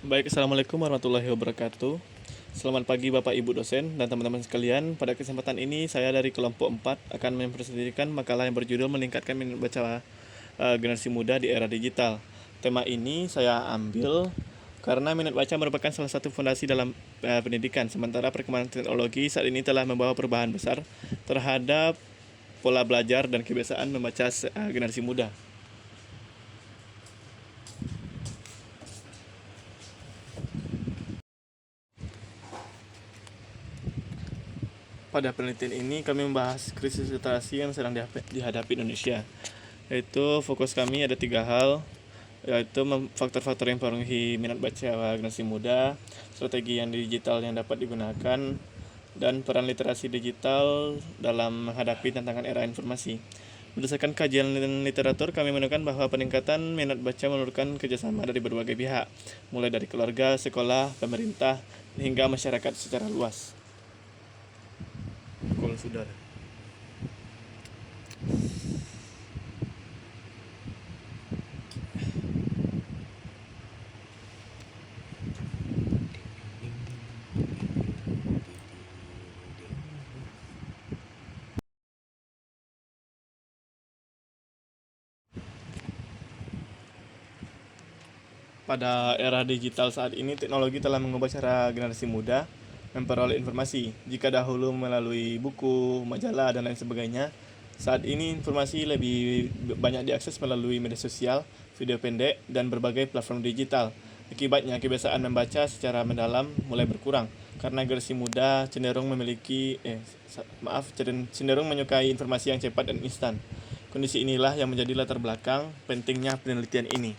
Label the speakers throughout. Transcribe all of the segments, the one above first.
Speaker 1: Baik, Assalamualaikum warahmatullahi wabarakatuh. Selamat pagi Bapak Ibu dosen dan teman-teman sekalian. Pada kesempatan ini saya dari kelompok 4 akan mempresentasikan makalah yang berjudul meningkatkan minat baca generasi muda di era digital. Tema ini saya ambil karena minat baca merupakan salah satu fondasi dalam pendidikan. Sementara perkembangan teknologi saat ini telah membawa perubahan besar terhadap pola belajar dan kebiasaan membaca generasi muda. Pada penelitian ini kami membahas krisis literasi yang sedang dihadapi Indonesia. Yaitu fokus kami ada 3 hal, yaitu faktor-faktor yang mempengaruhi minat baca generasi muda, strategi yang digital yang dapat digunakan, dan peran literasi digital dalam menghadapi tantangan era informasi. Berdasarkan kajian literatur, kami menemukan bahwa peningkatan minat baca memerlukan kerjasama dari berbagai pihak, mulai dari keluarga, sekolah, pemerintah, hingga masyarakat secara luas. Kalau sudah. Pada era digital saat ini, teknologi telah mengubah cara generasi muda memperoleh informasi. Jika dahulu melalui buku, majalah, dan lain sebagainya, saat ini informasi lebih banyak diakses melalui media sosial, video pendek, dan berbagai platform digital. Akibatnya, kebiasaan membaca secara mendalam mulai berkurang karena generasi muda cenderung menyukai informasi yang cepat dan instan. Kondisi inilah yang menjadi latar belakang pentingnya penelitian ini.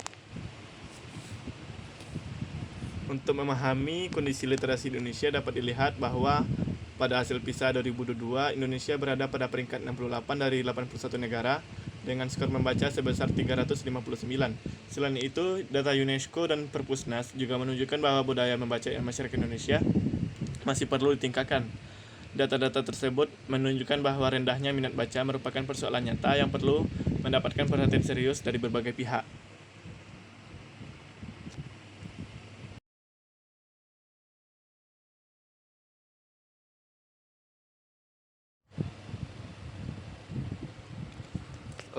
Speaker 1: Untuk memahami kondisi literasi Indonesia dapat dilihat bahwa pada hasil PISA 2022, Indonesia berada pada peringkat 68 dari 81 negara dengan skor membaca sebesar 359. Selain itu, data UNESCO dan Perpusnas juga menunjukkan bahwa budaya membaca masyarakat Indonesia masih perlu ditingkatkan. Data-data tersebut menunjukkan bahwa rendahnya minat baca merupakan persoalan nyata yang perlu mendapatkan perhatian serius dari berbagai pihak.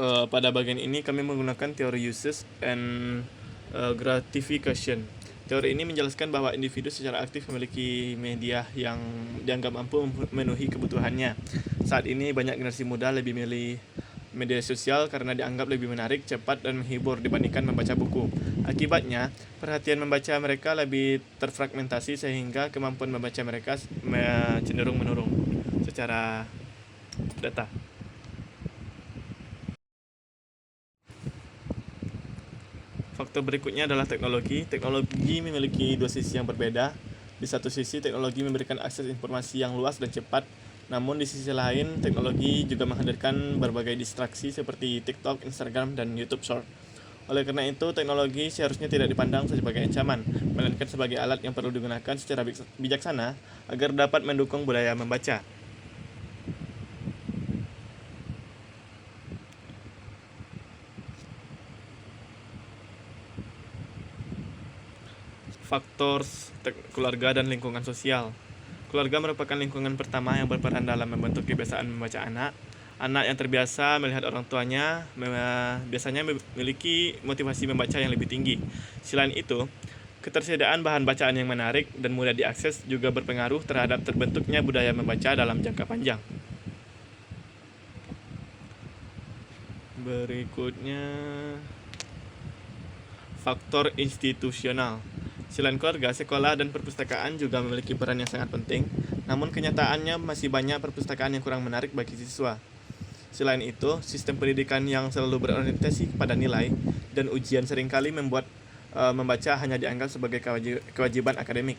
Speaker 1: Pada bagian ini kami menggunakan teori uses and gratification. Teori ini menjelaskan bahwa individu secara aktif memiliki media yang dianggap mampu memenuhi kebutuhannya. Saat ini banyak generasi muda lebih memilih media sosial karena dianggap lebih menarik, cepat, dan menghibur dibandingkan membaca buku. Akibatnya, perhatian membaca mereka lebih terfragmentasi sehingga kemampuan membaca mereka cenderung menurun secara data. Faktor berikutnya adalah teknologi. Teknologi memiliki dua sisi yang berbeda. Di satu sisi, teknologi memberikan akses informasi yang luas dan cepat. Namun di sisi lain, teknologi juga menghadirkan berbagai distraksi seperti TikTok, Instagram, dan YouTube Short. Oleh karena itu, teknologi seharusnya tidak dipandang sebagai ancaman, melainkan sebagai alat yang perlu digunakan secara bijaksana agar dapat mendukung budaya membaca. Faktor keluarga dan lingkungan sosial. Keluarga merupakan lingkungan pertama yang berperan dalam membentuk kebiasaan membaca anak. Anak yang terbiasa melihat orang tuanya biasanya memiliki motivasi membaca yang lebih tinggi. Selain itu, ketersediaan bahan bacaan yang menarik dan mudah diakses juga berpengaruh terhadap terbentuknya budaya membaca dalam jangka panjang. Berikutnya, faktor institusional. Selain keluarga, sekolah dan perpustakaan juga memiliki peran yang sangat penting, namun kenyataannya masih banyak perpustakaan yang kurang menarik bagi siswa. Selain itu, sistem pendidikan yang selalu berorientasi pada nilai dan ujian seringkali membuat membaca hanya dianggap sebagai kewajiban akademik.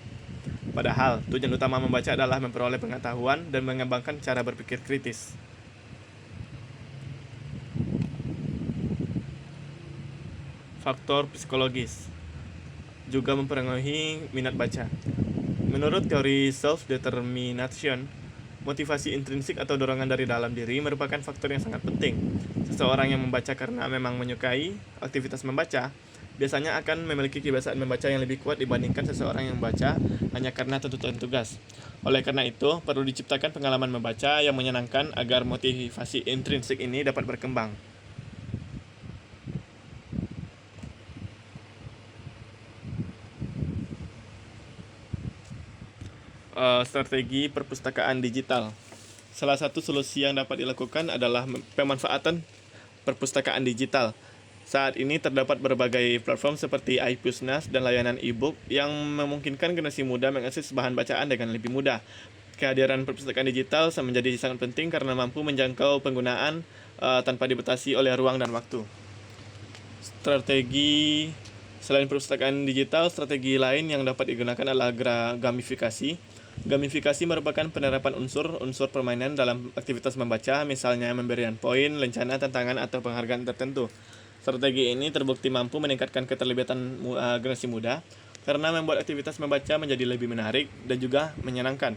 Speaker 1: Padahal, tujuan utama membaca adalah memperoleh pengetahuan dan mengembangkan cara berpikir kritis. Faktor psikologis juga mempengaruhi minat baca. Menurut teori self-determination, motivasi intrinsik atau dorongan dari dalam diri merupakan faktor yang sangat penting. Seseorang yang membaca karena memang menyukai aktivitas membaca biasanya akan memiliki kebiasaan membaca yang lebih kuat dibandingkan seseorang yang membaca hanya karena tuntutan tugas. Oleh karena itu, perlu diciptakan pengalaman membaca yang menyenangkan agar motivasi intrinsik ini dapat berkembang. Strategi perpustakaan digital. Salah satu solusi yang dapat dilakukan adalah pemanfaatan perpustakaan digital. Saat ini terdapat berbagai platform seperti iPusnas dan layanan e-book yang memungkinkan generasi muda mengakses bahan bacaan dengan lebih mudah. Kehadiran perpustakaan digital menjadi sangat penting karena mampu menjangkau penggunaan tanpa dibatasi oleh ruang dan waktu. Selain perpustakaan digital, strategi lain yang dapat digunakan adalah gamifikasi. Gamifikasi merupakan penerapan unsur-unsur permainan dalam aktivitas membaca, misalnya pemberian poin, lencana, tantangan, atau penghargaan tertentu. Strategi ini terbukti mampu meningkatkan keterlibatan generasi muda karena membuat aktivitas membaca menjadi lebih menarik dan juga menyenangkan.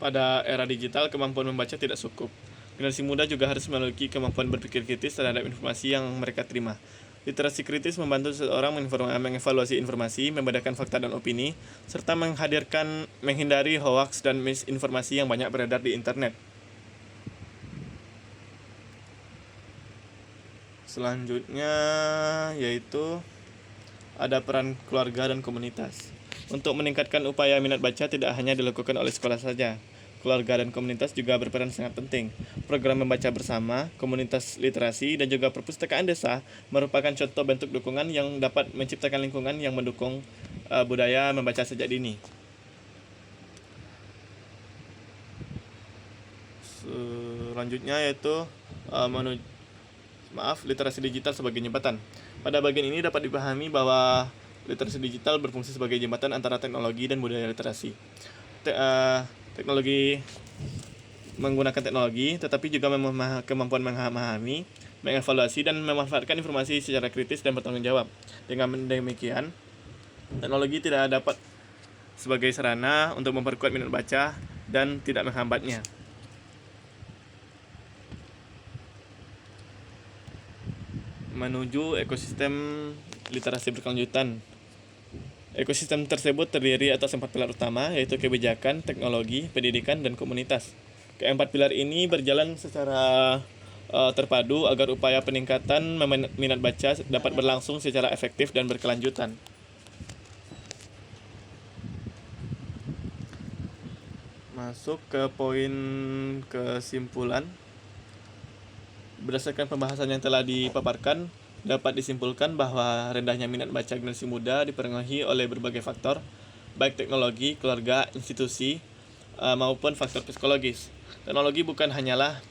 Speaker 1: Pada era digital, kemampuan membaca tidak cukup. Generasi muda juga harus memiliki kemampuan berpikir kritis terhadap informasi yang mereka terima. Literasi kritis membantu seseorang mengevaluasi informasi, membedakan fakta dan opini, serta menghindari hoaks dan misinformasi yang banyak beredar di internet. Selanjutnya yaitu ada peran keluarga dan komunitas. Untuk meningkatkan upaya minat baca tidak hanya dilakukan oleh sekolah saja. Keluarga dan komunitas juga berperan sangat penting. Program membaca bersama, komunitas literasi, dan juga perpustakaan desa merupakan contoh bentuk dukungan yang dapat menciptakan lingkungan yang mendukung budaya membaca sejak dini. Selanjutnya yaitu literasi digital sebagai jembatan. Pada bagian ini dapat dipahami bahwa literasi digital berfungsi sebagai jembatan antara teknologi dan budaya literasi. Menggunakan teknologi, tetapi juga kemampuan memahami, mengevaluasi, dan memanfaatkan informasi secara kritis dan bertanggung jawab. Dengan demikian, teknologi tidak dapat sebagai sarana untuk memperkuat minat baca dan tidak menghambatnya. Menuju ekosistem literasi berkelanjutan. Ekosistem tersebut terdiri atas 4 pilar utama, yaitu kebijakan, teknologi, pendidikan, dan komunitas. Keempat pilar ini berjalan secara terpadu agar upaya peningkatan minat baca dapat berlangsung secara efektif dan berkelanjutan. Masuk ke poin kesimpulan. Berdasarkan pembahasan yang telah dipaparkan, dapat disimpulkan bahwa rendahnya minat baca generasi muda dipengaruhi oleh berbagai faktor, baik teknologi, keluarga, institusi, maupun faktor psikologis. Teknologi bukan hanyalah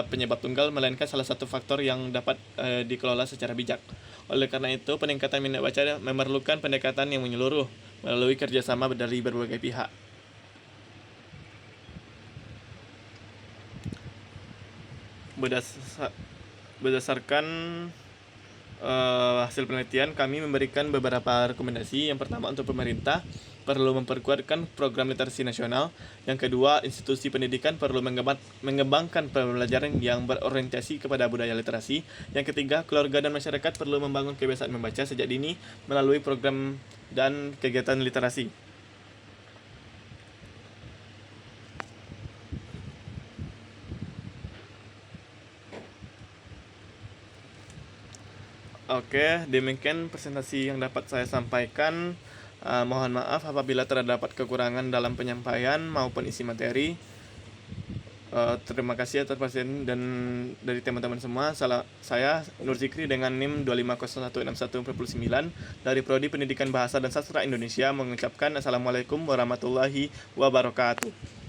Speaker 1: penyebab tunggal, melainkan salah satu faktor yang dapat dikelola secara bijak. Oleh karena itu, peningkatan minat baca memerlukan pendekatan yang menyeluruh melalui kerjasama dari berbagai pihak. Berdasarkan hasil penelitian, kami memberikan beberapa rekomendasi. Yang pertama, untuk pemerintah perlu memperkuatkan program literasi nasional. Yang kedua, institusi pendidikan perlu mengembangkan pembelajaran yang berorientasi kepada budaya literasi. Yang ketiga, keluarga dan masyarakat perlu membangun kebiasaan membaca sejak dini melalui program dan kegiatan literasi. Oke, demikian presentasi yang dapat saya sampaikan. Mohon maaf apabila terdapat kekurangan dalam penyampaian maupun isi materi. Terima kasih atas perhatian dan dari teman-teman semua. Saya Nur Zikri dengan NIM 2501619 dari Prodi Pendidikan Bahasa dan Sastra Indonesia mengucapkan Assalamualaikum warahmatullahi wabarakatuh.